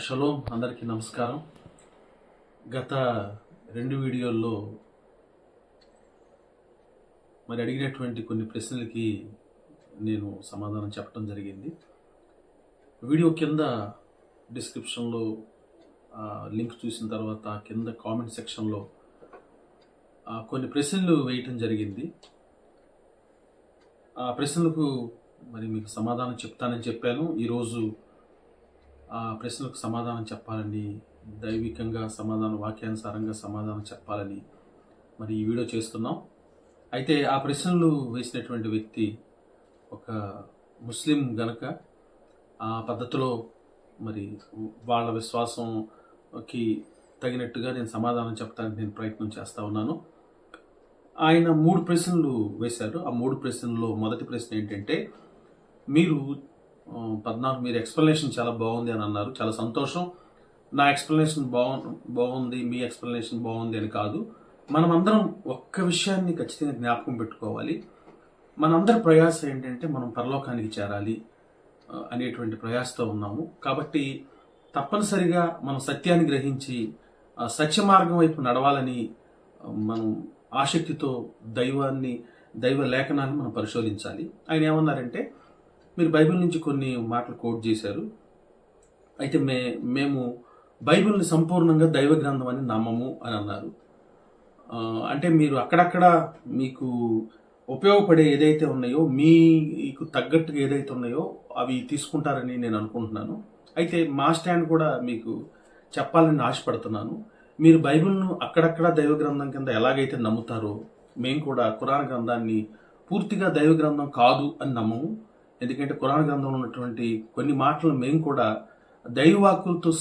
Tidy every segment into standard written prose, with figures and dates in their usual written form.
Shalom అందరికీ నమస్కారం. గత 2 వీడియోల్లో అడిగినటువంటి కొన్ని ప్రశ్నలకి నేను సమాధానం చెప్పడం జరిగింది. వీడియో కింద డిస్క్రిప్షన్లో లింక్ చూసిన తర్వాత కింద కామెంట్ సెక్షన్లో కొన్ని ప్రశ్నలు వేయటం జరిగింది. ఆ ప్రశ్నలకు మీకు సమాధానం చెప్తానని చెప్పాను. ఈరోజు ఆ ప్రశ్నలకు సమాధానం చెప్పాలని, దైవికంగా సమాధానం, వాక్యానుసారంగా సమాధానం చెప్పాలని ఈ వీడియో చేస్తున్నాం. అయితే ఆ ప్రశ్నలు వేసినటువంటి వ్యక్తి ఒక ముస్లిం గనక ఆ పద్ధతిలో వాళ్ళ విశ్వాసంకి తగినట్టుగా నేను సమాధానం చెప్పడానికి నేను ప్రయత్నం చేస్తూ ఉన్నాను. ఆయన 3 ప్రశ్నలు వేశారు. ఆ 3 ప్రశ్నల్లో మొదటి ప్రశ్న ఏంటంటే, మీరు 14 మీరు ఎక్స్ప్లెనేషన్ చాలా బాగుంది అని అన్నారు. చాలా సంతోషం. నా ఎక్స్ప్లెనేషన్ బాగుంది, మీ ఎక్స్ప్లెనేషన్ బాగుంది అని కాదు. మనమందరం ఒక్క విషయాన్ని ఖచ్చితంగా జ్ఞాపకం పెట్టుకోవాలి. మనందరి ప్రయాస ఏంటంటే మనం పరలోకానికి చేరాలి అనేటువంటి ప్రయాసతో ఉన్నాము. కాబట్టి తప్పనిసరిగా మనం సత్యాన్ని గ్రహించి సత్య మార్గం వైపు నడవాలని మనం ఆసక్తితో దైవ లేఖనాన్ని మనం పరిశోధించాలి. ఆయన ఏమన్నారంటే, మీరు బైబిల్ నుంచి కొన్ని మాటలు కోట్ చేశారు. అయితే మేము బైబిల్ని సంపూర్ణంగా దైవ గ్రంథం అని నమ్మము అని అన్నారు. అంటే మీరు అక్కడక్కడ మీకు ఉపయోగపడే ఏదైతే ఉన్నాయో, మీకు తగ్గట్టుగా ఏదైతే ఉన్నాయో అవి తీసుకుంటారని నేను అనుకుంటున్నాను. అయితే మా స్టాండ్ కూడా మీకు చెప్పాలని ఆశపడుతున్నాను. మీరు బైబిల్ను అక్కడక్కడ దైవ గ్రంథం కింద ఎలాగైతే నమ్ముతారో, మేము కూడా ఖురాన్ గ్రంథాన్ని పూర్తిగా దైవ గ్రంథం కాదు అని నమ్మము. ఎందుకంటే ఖురాన్ గ్రంథంలో ఉన్నటువంటి కొన్ని మాటలు మేము కూడా దైవవాక్యాలతో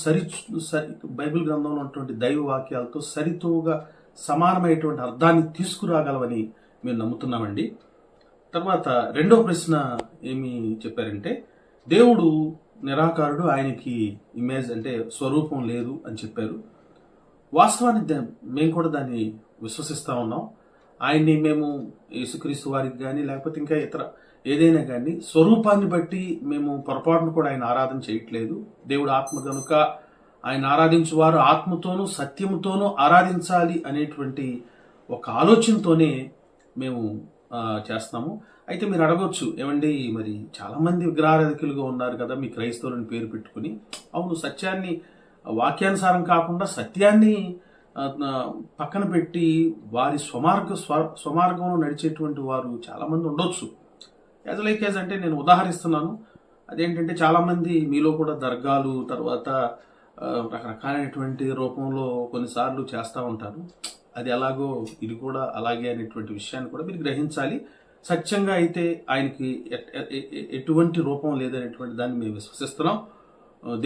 బైబిల్ గ్రంథంలో ఉన్నటువంటి దైవ వాక్యాలతో సరితూగా సమానమైనటువంటి అర్థాన్ని తీసుకురాగలవని మేము నమ్ముతున్నామండి. తర్వాత రెండవ ప్రశ్న ఏమి చెప్పారంటే, దేవుడు నిరాకారుడు, ఆయనకి ఇమేజ్ అంటే స్వరూపం లేదు అని చెప్పారు. వాస్తవానికి మేము కూడా దాన్ని విశ్వసిస్తూ ఉన్నాం. ఆయన్ని మేము యేసుక్రీస్తు వారికి కానీ లేకపోతే ఇంకా ఇతర ఏదైనా కానీ స్వరూపాన్ని బట్టి మేము పొరపాటును కూడా ఆయన ఆరాధన చేయట్లేదు. దేవుడు ఆత్మ కనుక ఆయన ఆరాధించువారు ఆత్మతోనూ సత్యముతోనూ ఆరాధించాలి అనేటువంటి ఒక ఆలోచనతోనే మేము చేస్తాము. అయితే మీరు అడగొచ్చు, ఏమండి చాలా మంది విగ్రహారాధకులుగా ఉన్నారు కదా మీ క్రైస్తవులని పేరు పెట్టుకుని. అవును, సత్యాన్ని వాక్యానుసారం కాకుండా సత్యాన్ని పక్కన పెట్టి వారి స్వమార్గంలో నడిచేటువంటి వారు చాలామంది ఉండొచ్చు. యాజ్ అంటే నేను ఉదాహరిస్తున్నాను. అదేంటంటే చాలామంది మీలో కూడా దర్గాలు, తర్వాత రకరకాలైనటువంటి రూపంలో కొన్నిసార్లు చేస్తూ ఉంటారు. అది ఎలాగో ఇది కూడా అలాగే అనేటువంటి విషయాన్ని కూడా మీరు గ్రహించాలి. సత్యంగా అయితే ఆయనకి ఎటువంటి రూపం లేదనేటువంటి దాన్ని మేము విశ్వసిస్తున్నాం.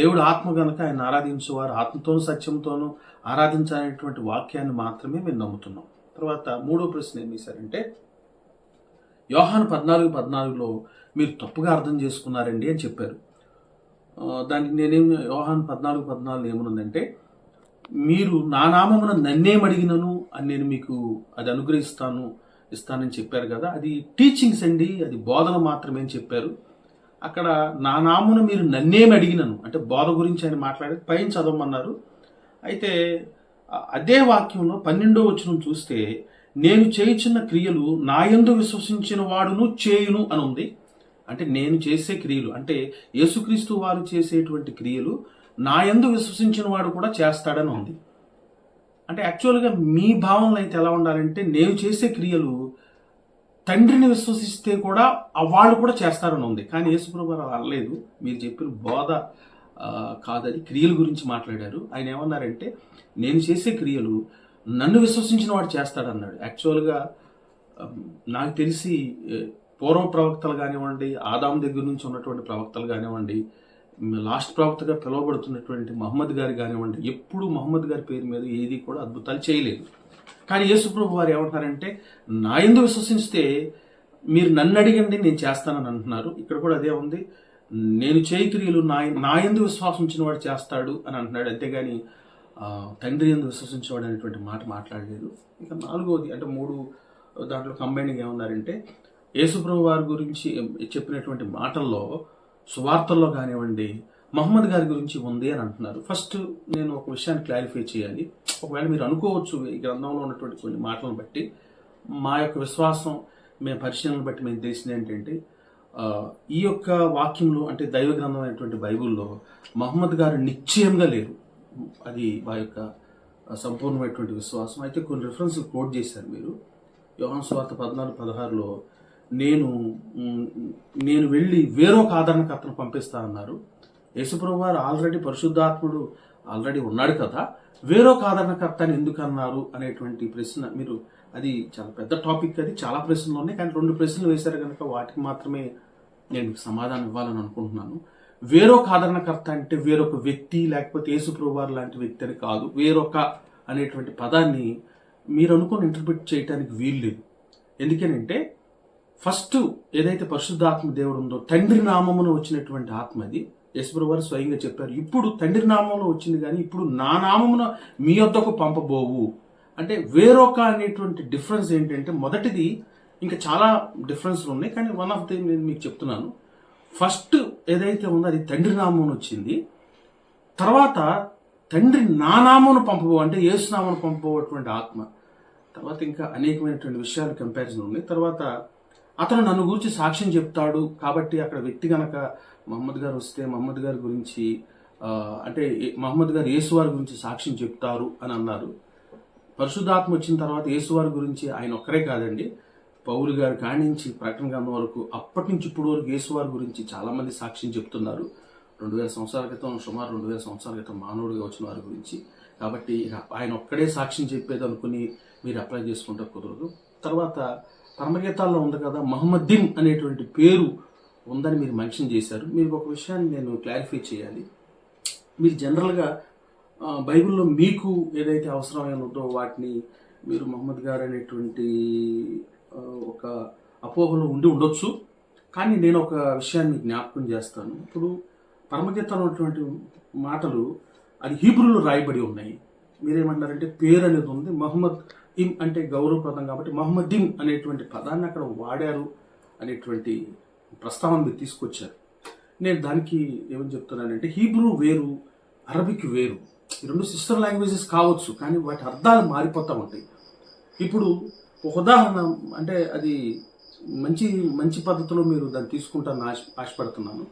దేవుడు ఆత్మ గనక ఆయన ఆరాధించేవారు ఆత్మతోనూ సత్యంతోనూ ఆరాధించాలనేటువంటి వాక్యాన్ని మాత్రమే మేము నమ్ముతున్నాం. తర్వాత 3వ ప్రశ్న ఏం చేశారంటే, యోహాను 14:14లో మీరు తప్పుగా అర్థం చేసుకున్నారండి అని చెప్పారు. దానికి యోహాను 14:14 ఏమనుందంటే, మీరు నా నామమున నన్నేమడిగినను అని నేను మీకు అది ఇస్తానని చెప్పారు కదా. అది టీచింగ్స్ అండి, అది బోధన మాత్రమే అని చెప్పారు. అక్కడ నా నామమున మీరు నన్నేమి అడిగినను అంటే బోధ గురించి ఆయన మాట్లాడి పైన చదవమన్నారు. అయితే అదే వాక్యంలో 12వ వచనం చూస్తే, నేను చేయుచున్న క్రియలు నా యందు విశ్వసించిన వాడును చేయును అని ఉంది. అంటే నేను చేసే క్రియలు అంటే యేసుక్రీస్తు వారు చేసేటువంటి క్రియలు నా యందు విశ్వసించిన వాడు కూడా చేస్తాడని ఉంది. అంటే యాక్చువల్గా మీ భావనలో అయితే ఎలా ఉండాలంటే, నేను చేసే క్రియలు తండ్రిని విశ్వసిస్తే కూడా వాళ్ళు కూడా చేస్తారని ఉంది. కానీ యేసుప్రభు వారు అనలేదు. మీరు చెప్పిన బోధ కాదని క్రియల గురించి మాట్లాడారు. ఆయన ఏమన్నారంటే, నేను చేసే క్రియలు నన్ను విశ్వసించిన వాడు చేస్తాడన్నాడు. యాక్చువల్గా నాకు తెలిసి పూర్వ ప్రవక్తలు కానివ్వండి, ఆదాం దగ్గర నుంచి ఉన్నటువంటి ప్రవక్తలు కానివ్వండి, లాస్ట్ ప్రవక్తగా పిలువబడుతున్నటువంటి మహమ్మద్ గారు కానివ్వండి, ఎప్పుడు మహమ్మద్ గారి పేరు మీద ఏది కూడా అద్భుతాలు చేయలేదు. కానీ యేసుప్రభు వారు ఏమంటున్నారంటే, నా యందు విశ్వసిస్తే మీరు నన్ను అడిగండి నేను చేస్తానని అంటున్నారు. ఇక్కడ కూడా అదే ఉంది, నేను చేయి క్రియలు నా యందు విశ్వాసించిన వాడు చేస్తాడు అని అంటున్నాడు. అంతేగాని తండ్రి యందు విశ్వసించేవాడు అనేటువంటి మాట మాట్లాడలేదు. ఇక 4వది అంటే 3 దాంట్లో కంబైనింగ్ ఏమన్నారంటే, యేసుప్రభు వారి గురించి చెప్పినటువంటి మాటల్లో సువార్తల్లో కానివ్వండి, మహమ్మద్ గారి గురించి ఉంది అని అంటున్నారు. ఫస్ట్ నేను ఒక విషయాన్ని క్లారిఫై చేయాలి. ఒకవేళ మీరు అనుకోవచ్చు ఈ గ్రంథంలో ఉన్నటువంటి కొన్ని మాటలను బట్టి, మా యొక్క విశ్వాసం, మేము పరిశీలనను బట్టి మేము తెలిసింది ఏంటంటే, ఈ యొక్క వాక్యంలో అంటే దైవ గ్రంథం అయినటువంటి బైబిల్లో మహమ్మద్ గారు నిశ్చయంగా లేరు. అది మా యొక్క సంపూర్ణమైనటువంటి విశ్వాసం. అయితే కొన్ని రిఫరెన్స్ కోట్ చేశారు మీరు. యోహాను సువార్త 14:16లో నేను వెళ్ళి వేరొక ఆదరణకర్తను పంపిస్తానన్నారు. యేసుప్రభువు వారు ఆల్రెడీ పరిశుద్ధాత్ముడు ఆల్రెడీ ఉన్నాడు కదా, వేరొక ఆదరణకర్తని ఎందుకు అన్నారు అనేటువంటి ప్రశ్న మీరు, అది చాలా పెద్ద టాపిక్, అది చాలా ప్రశ్నలు ఉన్నాయి. కానీ 2 ప్రశ్నలు వేశారు కనుక వాటికి మాత్రమే నేను మీకు సమాధానం ఇవ్వాలని అనుకుంటున్నాను. వేరొక ఆదరణకర్త అంటే వేరొక వ్యక్తి, లేకపోతే యేసుప్రభువు వారు లాంటి వ్యక్తి అని కాదు. వేరొక అనేటువంటి పదాన్ని మీరు అనుకుని ఇంటర్ప్రిట్ చేయడానికి వీలు లేదు. ఎందుకనంటే ఫస్ట్ ఏదైతే పరిశుద్ధాత్మ దేవుడు ఉందో, తండ్రి నామమున వచ్చినటువంటి ఆత్మ అది. యేసుప్రభువు వారు స్వయంగా చెప్పారు, ఇప్పుడు తండ్రి నామంలో వచ్చింది కానీ ఇప్పుడు నా నామమున మీ వద్దకు పంపబోవు. అంటే వేరొక అనేటువంటి డిఫరెన్స్ ఏంటంటే, మొదటిది ఇంకా చాలా డిఫరెన్స్లు ఉన్నాయి, కానీ వన్ ఆఫ్ ది నేను మీకు చెప్తున్నాను. ఫస్ట్ ఏదైతే ఉందో అది తండ్రి నామమున వచ్చింది. తర్వాత తండ్రి నా నామమును పంపబో అంటే యేసు నామమును పంపబోటువంటి ఆత్మ. తర్వాత ఇంకా అనేకమైనటువంటి విషయాలు కంపారిజన్ ఉన్నాయి. తర్వాత అతను నన్ను గురించి సాక్ష్యం చెప్తాడు కాబట్టి అక్కడ వ్యక్తి గనక మహమ్మద్ గారు వస్తే మహమ్మద్ గారి గురించి అంటే మహమ్మద్ గారు యేసువారి గురించి సాక్ష్యం చెప్తారు అని అన్నారు. పరిశుద్ధాత్మ వచ్చిన తర్వాత యేసువారి గురించి ఆయన ఒక్కరే కాదండి, పౌలు గారు కానించి ప్రకటన గ్రంథం వరకు అప్పటి నుంచి ఇప్పుడు వరకు యేసువారి గురించి చాలామంది సాక్ష్యం చెప్తున్నారు. 2000 సంవత్సరాల క్రితం, సుమారు 2000 సంవత్సరాల క్రితం మానవుడిగా వచ్చిన వారి గురించి. కాబట్టి ఆయన ఒక్కడే సాక్ష్యం చెప్పేది అనుకుని మీరు అప్లై చేసుకుంటే కుదరదు. తర్వాత పరమగీతాల్లో ఉంది కదా, మహమ్మద్దీన్ అనేటువంటి పేరు ఉందని మీరు మెన్షన్ చేశారు. మీరు ఒక విషయాన్ని నేను క్లారిఫై చేయాలి. మీరు జనరల్గా బైబిల్లో మీకు ఏదైతే అవసరమైనదో వాటిని మీరు మహమ్మద్ గారు అనేటువంటి ఒక అపోహలో ఉండొచ్చు. కానీ నేను ఒక విషయాన్ని మీకు జ్ఞాపకం చేస్తాను. ఇప్పుడు పరమగీతాలు ఉన్నటువంటి మాటలు అది హీబ్రూలో రాయబడి ఉన్నాయి. మీరేమంటారంటే పేరు అనేది ఉంది, మహమ్మద్ ఇమ్ అంటే గౌరవప్రదం కాబట్టి మహమ్మద్దీన్ అనేటువంటి పదాన్ని అక్కడ వాడారు అనేటువంటి ప్రస్తావన మీరు తీసుకొచ్చారు. నేను దానికి ఏమని చెప్తున్నానంటే, హీబ్రూ వేరు, అరబిక్ వేరు. ఈ 2 సిస్టర్ లాంగ్వేజెస్ కావచ్చు, కానీ వాటి అర్థాలు మారిపోతూ ఉంటాయి. ఇప్పుడు ఒక ఉదాహరణ అంటే అది మంచి పద్ధతిలో మీరు దాన్ని తీసుకుంటారని ఆశపడుతున్నాను.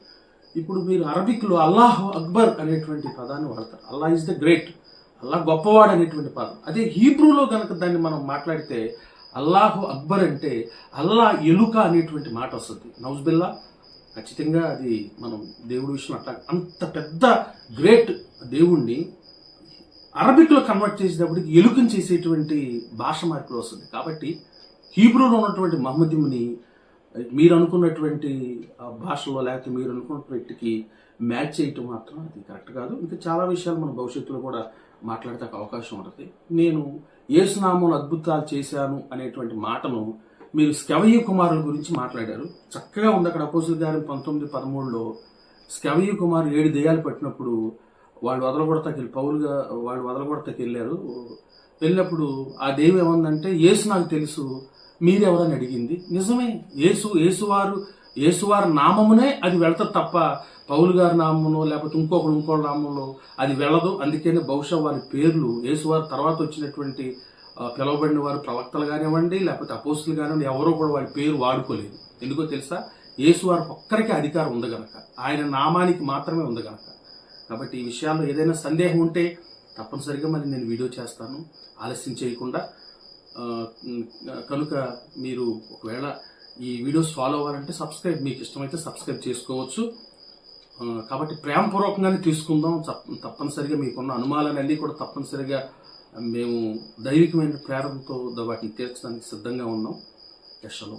ఇప్పుడు మీరు అరబిక్లో అల్లాహ్ అక్బర్ అనేటువంటి పదాన్ని వాడతారు. Allah is the great, Allah గొప్పవాడు అనేటువంటి పదం. అదే హీబ్రూలో కనుక దాన్ని మనం మాట్లాడితే అల్లాహు అక్బర్ అంటే అల్లా ఎలుక అనేటువంటి మాట వస్తుంది. నౌజ్బిల్లా, ఖచ్చితంగా అది మనం దేవుడి విషయం అట్లా అంత పెద్ద గ్రేట్ దేవుణ్ణి అరబిక్లో కన్వర్ట్ చేసేటప్పటికి ఎలుకని చేసేటువంటి భాష మార్పులు వస్తుంది. కాబట్టి హీబ్రూలో ఉన్నటువంటి మహమ్మదీని మీరు అనుకున్నటువంటి భాషలో లేకపోతే మీరు అనుకున్నటువంటికి మ్యాచ్ చేయటం మాత్రం అది కరెక్ట్ కాదు. ఇంకా చాలా విషయాలు మన భవిష్యత్తులో కూడా మాట్లాడటే అవకాశం ఉంటుంది. నేను యేసునామమున అద్భుతాలు చేశాను అనేటువంటి మాటను మీరు స్కెవయ్య కుమారుల గురించి మాట్లాడారు. చక్కగా ఉంది అక్కడ. అపోజిల్ గారి 19:13లో స్కెవయ్య కుమారు 7 దెయ్యాలు పట్టినప్పుడు వాళ్ళు వదలగొడతకి వెళ్ళారు. వెళ్ళినప్పుడు ఆ దేవి ఏమందంటే, యేసు నాకు తెలుసు, మీరెవరని అడిగింది. నిజమే, యేసువారి నామమునే అది వెళతది తప్ప పౌలు గారి నామమునో లేకపోతే ఇంకో నామంలో అది వెళ్ళదు. అందుకనే బహుశా వారి పేర్లు యేసువారి తర్వాత వచ్చినటువంటి పిలువబడిన వారు ప్రవక్తలు కానివ్వండి లేకపోతే అపోస్తులు కానివ్వండి ఎవరో కూడా వారి పేరు వాడుకోలేదు. ఎందుకో తెలుసా? యేసువారి ఒక్కరికి అధికారం ఉంది కనుక, ఆయన నామానికి మాత్రమే ఉంది కనుక. కాబట్టి ఈ విషయాల్లో ఏదైనా సందేహం ఉంటే తప్పనిసరిగా మరి నేను వీడియో చేస్తాను ఆలస్యం చేయకుండా. కనుక మీరు ఒకవేళ ఈ వీడియోస్ ఫాలో అవ్వాలంటే మీకు ఇష్టమైతే సబ్స్క్రైబ్ చేసుకోవచ్చు. కాబట్టి ప్రేమపూర్వకంగానే తీసుకుందాం. తప్పనిసరిగా మీకున్న అనుమానాలన్నీ కూడా తప్పనిసరిగా మేము దైవికమైన ప్రేరణతో వాటిని తీర్చడానికి సిద్ధంగా ఉన్నాం. యెషలో